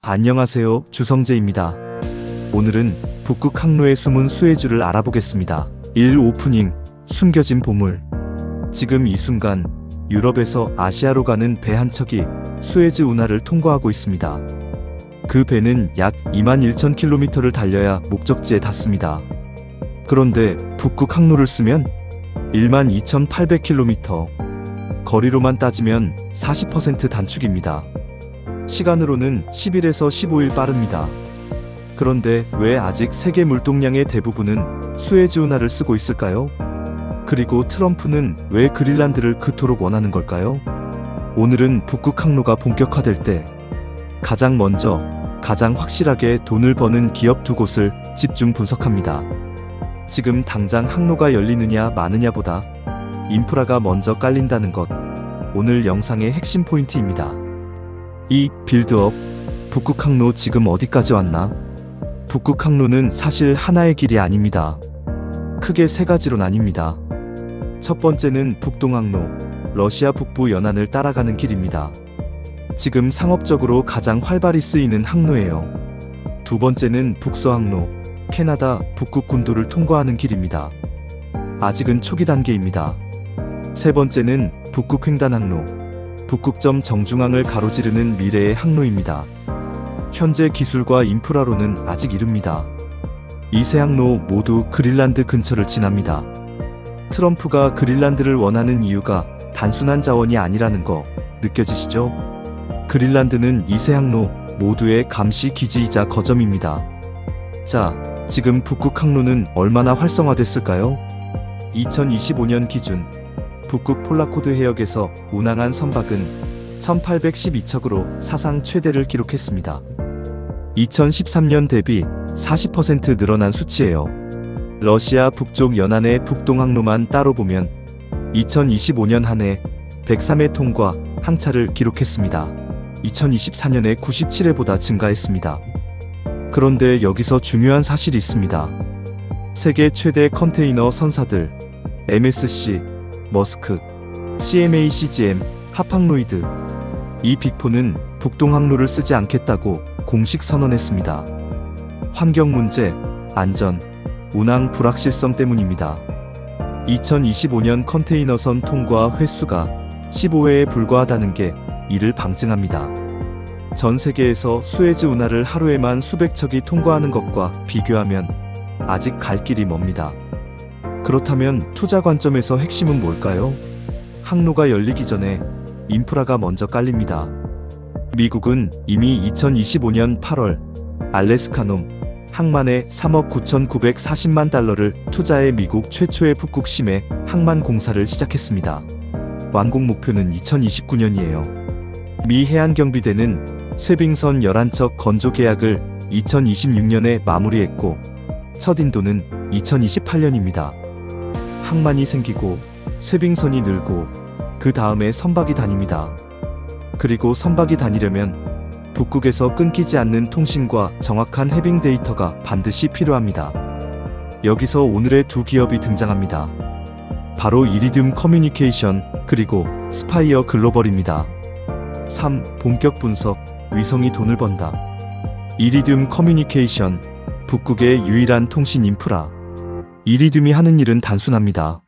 안녕하세요, 주성재입니다. 오늘은 북극 항로의 숨은 수혜주를 알아보겠습니다. 1. 오프닝, 숨겨진 보물. 지금 이 순간 유럽에서 아시아로 가는 배 한 척이 수에즈 운하를 통과하고 있습니다. 그 배는 약 21,000km를 달려야 목적지에 닿습니다. 그런데 북극 항로를 쓰면 12,800km, 거리로만 따지면 40% 단축입니다. 시간으로는 10일에서 15일 빠릅니다. 그런데 왜 아직 세계 물동량의 대부분은 수에즈 운하를 쓰고 있을까요? 그리고 트럼프는 왜 그린란드를 그토록 원하는 걸까요? 오늘은 북극 항로가 본격화될 때 가장 먼저, 가장 확실하게 돈을 버는 기업 두 곳을 집중 분석합니다. 지금 당장 항로가 열리느냐 마느냐보다 인프라가 먼저 깔린다는 것, 오늘 영상의 핵심 포인트입니다. 2. 빌드업. 북극 항로 지금 어디까지 왔나? 북극 항로는 사실 하나의 길이 아닙니다. 크게 세 가지로 나뉩니다. 첫 번째는 북동항로, 러시아 북부 연안을 따라가는 길입니다. 지금 상업적으로 가장 활발히 쓰이는 항로예요. 두 번째는 북서항로, 캐나다 북극 군도를 통과하는 길입니다. 아직은 초기 단계입니다. 세 번째는 북극 횡단항로, 북극점 정중앙을 가로지르는 미래의 항로입니다. 현재 기술과 인프라로는 아직 이릅니다. 이 세 항로 모두 그린란드 근처를 지납니다. 트럼프가 그린란드를 원하는 이유가 단순한 자원이 아니라는 거 느껴지시죠? 그린란드는 이 세 항로 모두의 감시 기지이자 거점입니다. 자, 지금 북극 항로는 얼마나 활성화됐을까요? 2025년 기준 북극 폴라코드 해역에서 운항한 선박은 1812척으로 사상 최대를 기록했습니다. 2013년 대비 40% 늘어난 수치예요. 러시아 북쪽 연안의 북동항로만 따로 보면 2025년 한 해 103회 통과 항차를 기록했습니다. 2024년에 97회보다 증가했습니다. 그런데 여기서 중요한 사실이 있습니다. 세계 최대 컨테이너 선사들 MSC, 머스크, CMA CGM, 하팡로이드, 이 빅4는 북동항로를 쓰지 않겠다고 공식 선언했습니다. 환경 문제, 안전, 운항 불확실성 때문입니다. 2025년 컨테이너선 통과 횟수가 15회에 불과하다는 게 이를 방증합니다. 전 세계에서 수에즈 운하를 하루에만 수백 척이 통과하는 것과 비교하면 아직 갈 길이 멉니다. 그렇다면 투자 관점에서 핵심은 뭘까요? 항로가 열리기 전에 인프라가 먼저 깔립니다. 미국은 이미 2025년 8월 알래스카놈 항만에 3억 9,940만 달러를 투자해 미국 최초의 북극 심해 항만 공사를 시작했습니다. 완공 목표는 2029년이에요. 미 해안경비대는 쇠빙선 11척 건조 계약을 2026년에 마무리했고 첫 인도는 2028년입니다. 항만이 생기고 쇠빙선이 늘고 그 다음에 선박이 다닙니다. 그리고 선박이 다니려면 북극에서 끊기지 않는 통신과 정확한 해빙 데이터가 반드시 필요합니다. 여기서 오늘의 두 기업이 등장합니다. 바로 이리듐 커뮤니케이션 그리고 스파이어 글로벌입니다. 3. 본격 분석, 위성이 돈을 번다. 이리듐 커뮤니케이션, 북극의 유일한 통신 인프라. 이리듐이 하는 일은 단순합니다.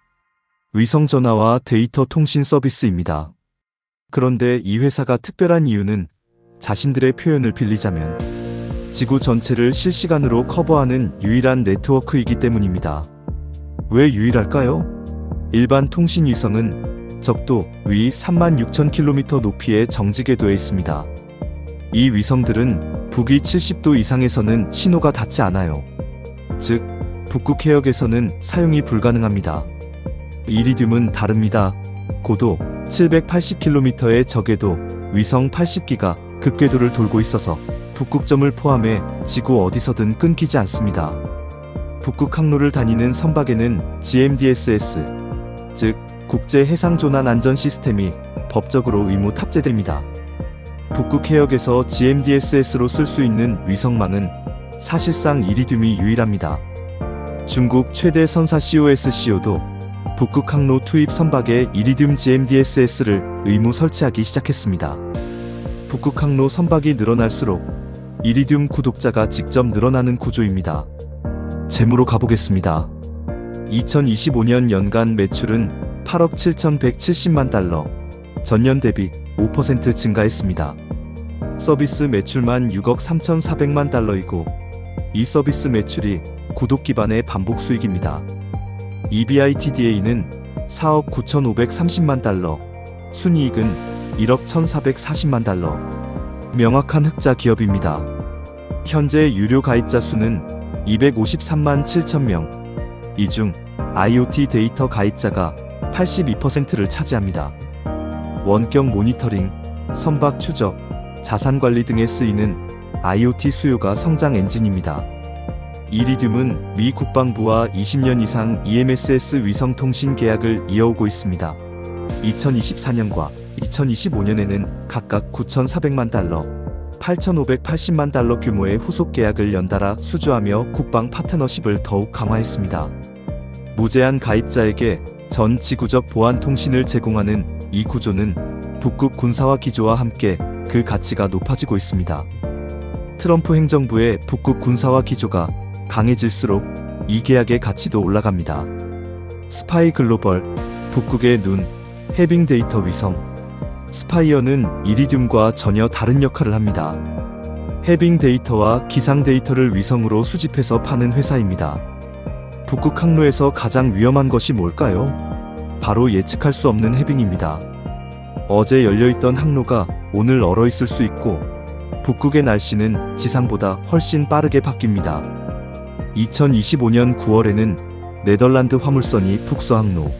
위성 전화와 데이터 통신 서비스입니다. 그런데 이 회사가 특별한 이유는 자신들의 표현을 빌리자면 지구 전체를 실시간으로 커버하는 유일한 네트워크이기 때문입니다. 왜 유일할까요? 일반 통신 위성은 적도 위 36,000km 높이의 정지 궤도에 있습니다. 이 위성들은 북위 70도 이상에서는 신호가 닿지 않아요. 즉, 북극 해역에서는 사용이 불가능합니다. 이리듐은 다릅니다. 고도 780km의 저궤도 위성 80기가 극궤도를 돌고 있어서 북극점을 포함해 지구 어디서든 끊기지 않습니다. 북극 항로를 다니는 선박에는 GMDSS, 즉 국제해상조난 안전 시스템이 법적으로 의무 탑재됩니다. 북극 해역에서 GMDSS로 쓸 수 있는 위성망은 사실상 이리듐이 유일합니다. 중국 최대 선사 COSCO도 북극 항로 투입 선박에 이리듐 GMDSS를 의무 설치하기 시작했습니다. 북극 항로 선박이 늘어날수록 이리듐 구독자가 직접 늘어나는 구조입니다. 재무로 가보겠습니다. 2025년 연간 매출은 8억 7,170만 달러, 전년 대비 5% 증가했습니다. 서비스 매출만 6억 3,400만 달러이고 이 서비스 매출이 구독 기반의 반복 수익입니다. EBITDA는 4억 9,530만 달러, 순이익은 1억 1,440만 달러. 명확한 흑자 기업입니다. 현재 유료 가입자 수는 253만 7천 명. 이 중 IoT 데이터 가입자가 82%를 차지합니다. 원격 모니터링, 선박 추적, 자산 관리 등에 쓰이는 IoT 수요가 성장 엔진입니다. 이리듐은 미 국방부와 20년 이상 EMSS 위성통신 계약을 이어오고 있습니다. 2024년과 2025년에는 각각 9,400만 달러, 8,580만 달러 규모의 후속 계약을 연달아 수주하며 국방 파트너십을 더욱 강화했습니다. 무제한 가입자에게 전 지구적 보안 통신을 제공하는 이 구조는 북극 군사화 기조와 함께 그 가치가 높아지고 있습니다. 트럼프 행정부의 북극 군사화 기조가 강해질수록 이 계약의 가치도 올라갑니다. 스파이 글로벌, 북극의 눈, 해빙 데이터 위성. 스파이어는 이리듐과 전혀 다른 역할을 합니다. 해빙 데이터와 기상 데이터를 위성으로 수집해서 파는 회사입니다. 북극 항로에서 가장 위험한 것이 뭘까요? 바로 예측할 수 없는 해빙입니다. 어제 열려있던 항로가 오늘 얼어있을 수 있고 북극의 날씨는 지상보다 훨씬 빠르게 바뀝니다. 2025년 9월에는 네덜란드 화물선이 북서항로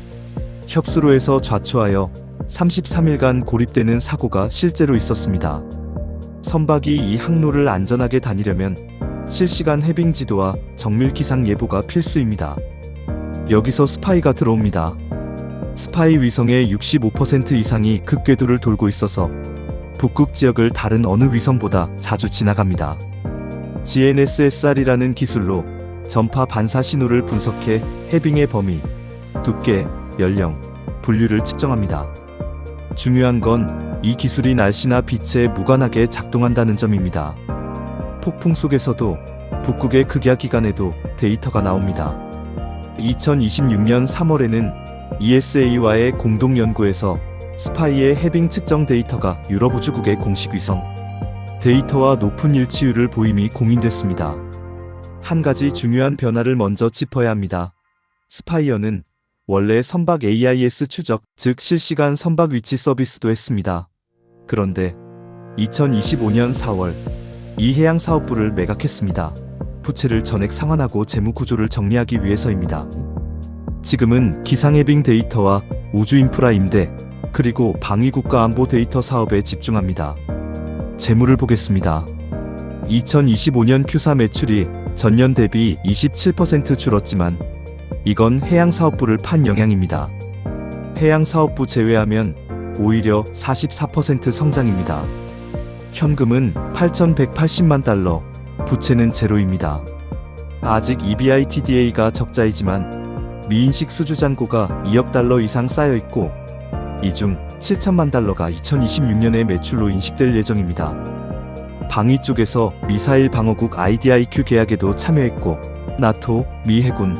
협수로에서 좌초하여 33일간 고립되는 사고가 실제로 있었습니다. 선박이 이 항로를 안전하게 다니려면 실시간 해빙 지도와 정밀 기상 예보가 필수입니다. 여기서 스파이가 들어옵니다. 스파이 위성의 65% 이상이 극궤도를 돌고 있어서 북극 지역을 다른 어느 위성보다 자주 지나갑니다. GNSSR이라는 기술로 전파 반사 신호를 분석해 해빙의 범위, 두께, 연령, 분류를 측정합니다. 중요한 건 이 기술이 날씨나 빛에 무관하게 작동한다는 점입니다. 폭풍 속에서도 북극의 극야 기간에도 데이터가 나옵니다. 2026년 3월에는 ESA와의 공동 연구에서 스파이의 해빙 측정 데이터가 유럽 우주국의 공식 위성 데이터와 높은 일치율을 보임이 공인됐습니다. 한 가지 중요한 변화를 먼저 짚어야 합니다. 스파이어는 원래 선박 AIS 추적, 즉 실시간 선박 위치 서비스도 했습니다. 그런데 2025년 4월 이 해양사업부를 매각했습니다. 부채를 전액 상환하고 재무 구조를 정리하기 위해서입니다. 지금은 기상해빙 데이터와 우주 인프라 임대, 그리고 방위국가 안보 데이터 사업에 집중합니다. 재무를 보겠습니다. 2025년 Q4 매출이 전년 대비 27% 줄었지만 이건 해양사업부를 판 영향입니다. 해양사업부 제외하면 오히려 44% 성장입니다. 현금은 8,180만 달러, 부채는 제로입니다. 아직 EBITDA가 적자이지만 미인식 수주 잔고가 2억 달러 이상 쌓여있고 이 중 7천만 달러가 2026년에 매출로 인식될 예정입니다. 방위 쪽에서 미사일 방어국 IDIQ 계약에도 참여했고 나토, 미 해군,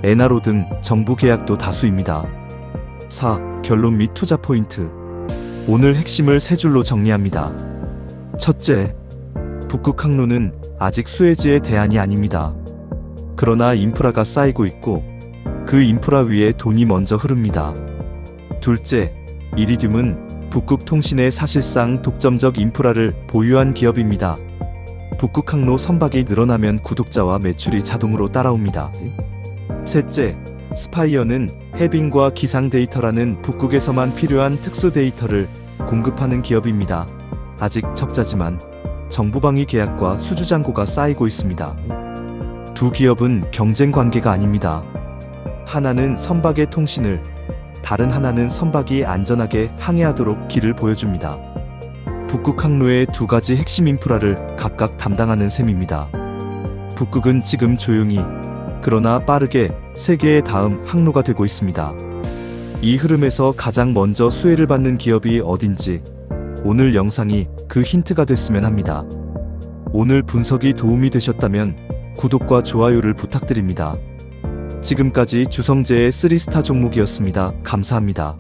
NRO 등 정부 계약도 다수입니다. 4. 결론 및 투자 포인트. 오늘 핵심을 세 줄로 정리합니다. 첫째, 북극 항로는 아직 수에즈의 대안이 아닙니다. 그러나 인프라가 쌓이고 있고 그 인프라 위에 돈이 먼저 흐릅니다. 둘째, 이리듐은 북극 통신의 사실상 독점적 인프라를 보유한 기업입니다. 북극 항로 선박이 늘어나면 구독자와 매출이 자동으로 따라옵니다. 셋째, 스파이어는 해빙과 기상 데이터라는 북극에서만 필요한 특수 데이터를 공급하는 기업입니다. 아직 적자지만 정부 방위 계약과 수주 잔고가 쌓이고 있습니다. 두 기업은 경쟁 관계가 아닙니다. 하나는 선박의 통신을, 다른 하나는 선박이 안전하게 항해하도록 길을 보여줍니다. 북극 항로의 두 가지 핵심 인프라를 각각 담당하는 셈입니다. 북극은 지금 조용히, 그러나 빠르게 세계의 다음 항로가 되고 있습니다. 이 흐름에서 가장 먼저 수혜를 받는 기업이 어딘지 오늘 영상이 그 힌트가 됐으면 합니다. 오늘 분석이 도움이 되셨다면 구독과 좋아요를 부탁드립니다. 지금까지 주성재의 3스타 종목이었습니다. 감사합니다.